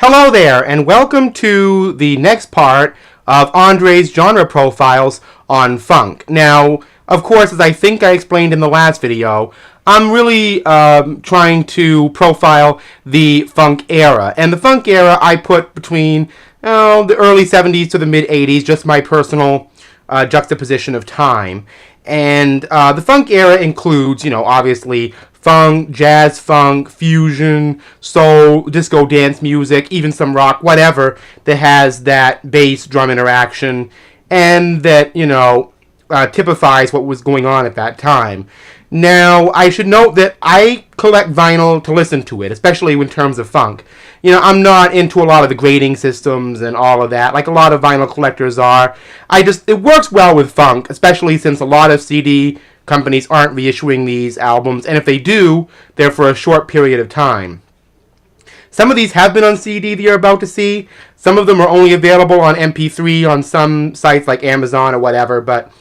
Hello there, and welcome to the next part of Andre's genre profiles on funk. Now, of course, as I think I explained in the last video, I'm really trying to profile the funk era. And the funk era I put between the early 70s to the mid 80s, just my personal juxtaposition of time. And the funk era includes, obviously funk, jazz funk, fusion, soul, disco dance music, even some rock, whatever that has that bass drum interaction and that, typifies what was going on at that time. Now, I should note that I collect vinyl to listen to it, especially in terms of funk. I'm not into a lot of the grading systems and all of that, like a lot of vinyl collectors are. It works well with funk, especially since a lot of CD companies aren't reissuing these albums, and if they do, they're for a short period of time. Some of these have been on CD that you're about to see. Some of them are only available on MP3 on some sites like Amazon or whatever, but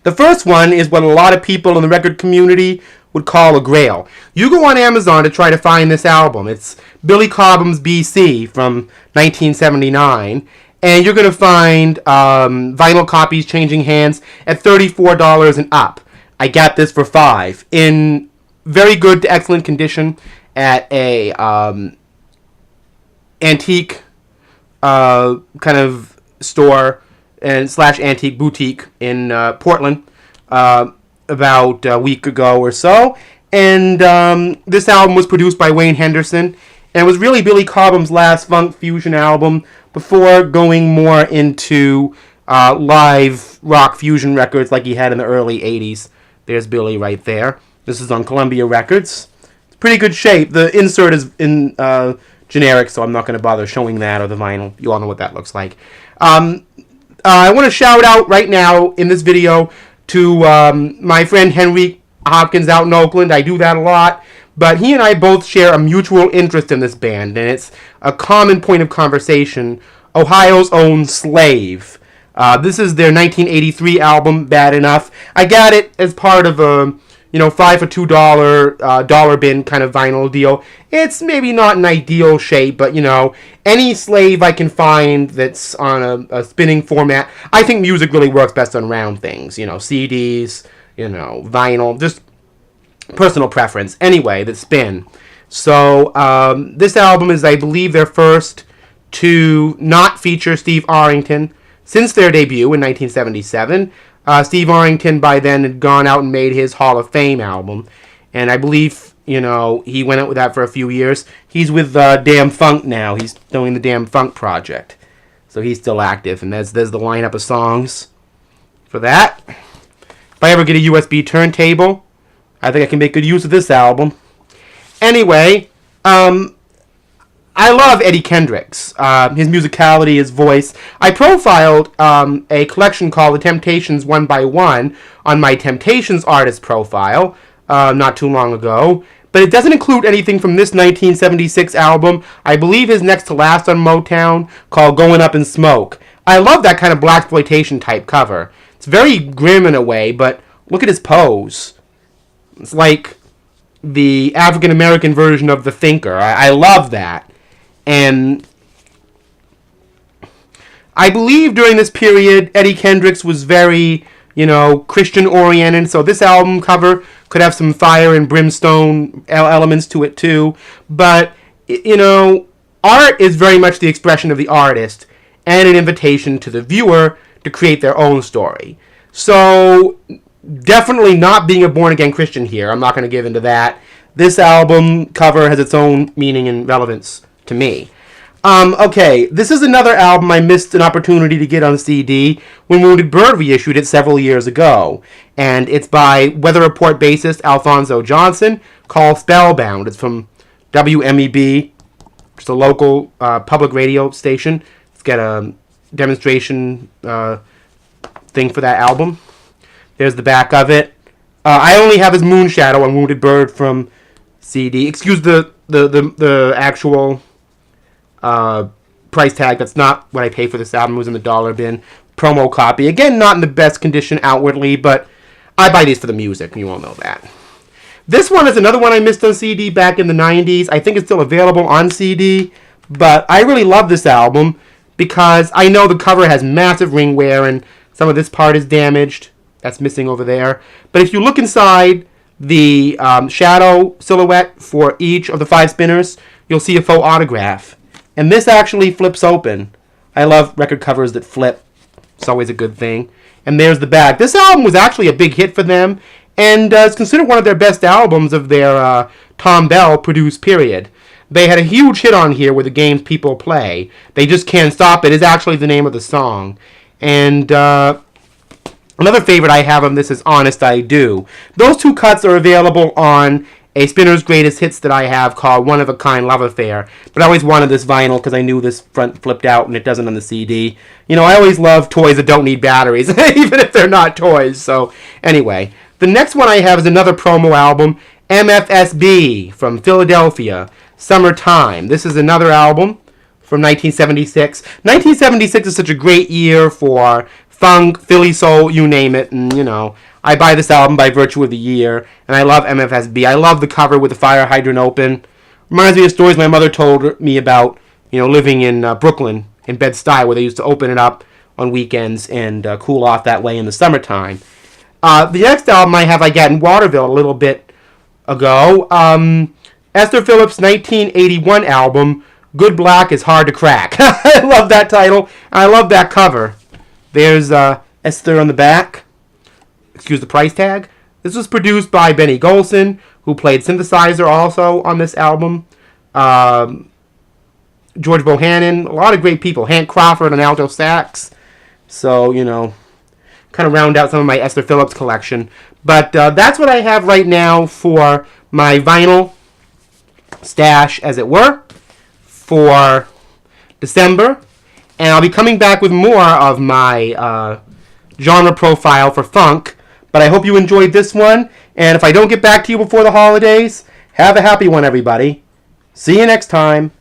the first one is what a lot of people in the record community would call a grail. You go on Amazon to try to find this album. It's Billy Cobham's BC from 1979. And you're going to find vinyl copies changing hands at $34 and up. I got this for $5 in very good to excellent condition at a antique kind of store and / antique boutique in Portland about a week ago or so. And this album was produced by Wayne Henderson. And it was really Billy Cobham's last funk fusion album before going more into live rock fusion records like he had in the early 80s. There's Billy right there. This is on Columbia Records. It's pretty good shape. The insert is in generic, so I'm not going to bother showing that or the vinyl. You all know what that looks like. I want to shout out right now in this video to my friend Henry Hawkins out in Oakland. I do that a lot. But he and I both share a mutual interest in this band, and it's a common point of conversation, Ohio's Own Slave. This is their 1983 album, Bad Enough. I got it as part of a, $5 for $2 dollar bin kind of vinyl deal. It's maybe not an ideal shape, but, any Slave I can find that's on a spinning format. I think music really works best on round things, CDs, vinyl, just personal preference. Anyway, that spin. So this album is, I believe, their first to not feature Steve Arrington since their debut in 1977. Steve Arrington by then had gone out and made his Hall of Fame album, and I believe he went out with that for a few years. He's with Damn Funk now. He's doing the Damn Funk project, so he's still active. And there's the lineup of songs for that. If I ever get a USB turntable, I think I can make good use of this album. Anyway, I love Eddie Kendricks. His musicality, his voice. I profiled a collection called The Temptations 1 by 1 on my Temptations artist profile not too long ago. But it doesn't include anything from this 1976 album. I believe his next to last on Motown, called Going Up in Smoke. I love that kind of blaxploitation type cover. It's very grim in a way, but look at his pose. It's like the African-American version of The Thinker. I love that. And I believe during this period, Eddie Kendricks was very, Christian-oriented. So this album cover could have some fire and brimstone elements to it too. But, art is very much the expression of the artist and an invitation to the viewer to create their own story. So definitely not being a born-again Christian here. I'm not going to give into that. This album cover has its own meaning and relevance to me. Okay, this is another album I missed an opportunity to get on CD when Wounded Bird reissued it several years ago. And it's by Weather Report bassist Alfonso John, called Spellbound. It's from WMEB, just a local public radio station. It's got a demonstration thing for that album. There's the back of it. I only have his Moonshadow on Wounded Bird from CD. Excuse the actual price tag. That's not what I paid for this album. It was in the dollar bin. Promo copy. Again, not in the best condition outwardly, but I buy these for the music. You all know that. This one is another one I missed on CD back in the 90s. I think it's still available on CD, But I really love this album because I know the cover has massive ring wear and some of this part is damaged. That's missing over there. But if you look inside the shadow silhouette for each of the 5 spinners, you'll see a faux autograph. And this actually flips open. I love record covers that flip. It's always a good thing. And there's the back. This album was actually a big hit for them, and it's considered one of their best albums of their Tom Bell produced period. They had a huge hit on here with the games people play. They Just Can't Stop It is actually the name of the song. And another favorite I have on this is Honest I Do. Those 2 cuts are available on a Spinner's Greatest Hits that I have called One of a Kind Love Affair. But I always wanted this vinyl because I knew this front flipped out and it doesn't on the CD. You know, I always love toys that don't need batteries, even if they're not toys. So, anyway. The next one I have is another promo album, MFSB from Philadelphia, Summertime. This is another album from 1976. 1976 is such a great year for funk, Philly soul, you name it, and, you know, I buy this album by virtue of the year, and I love MFSB. I love the cover with the fire hydrant open. Reminds me of stories my mother told me about, you know, living in Brooklyn, in Bed-Stuy, where they used to open it up on weekends and cool off that way in the summertime. The next album I have I got in Waterville a little bit ago. Esther Phillips' 1981 album, Good Black is Hard to Crack. I love that title. I love that cover. There's Esther on the back. Excuse the price tag. This was produced by Benny Golson, who played synthesizer also on this album. George Bohannon, a lot of great people. Hank Crawford on alto sax. So, you know, kind of round out some of my Esther Phillips collection. But that's what I have right now for my vinyl stash, as it were, for December. And I'll be coming back with more of my genre profile for funk. But I hope you enjoyed this one. And if I don't get back to you before the holidays, have a happy one, everybody. See you next time.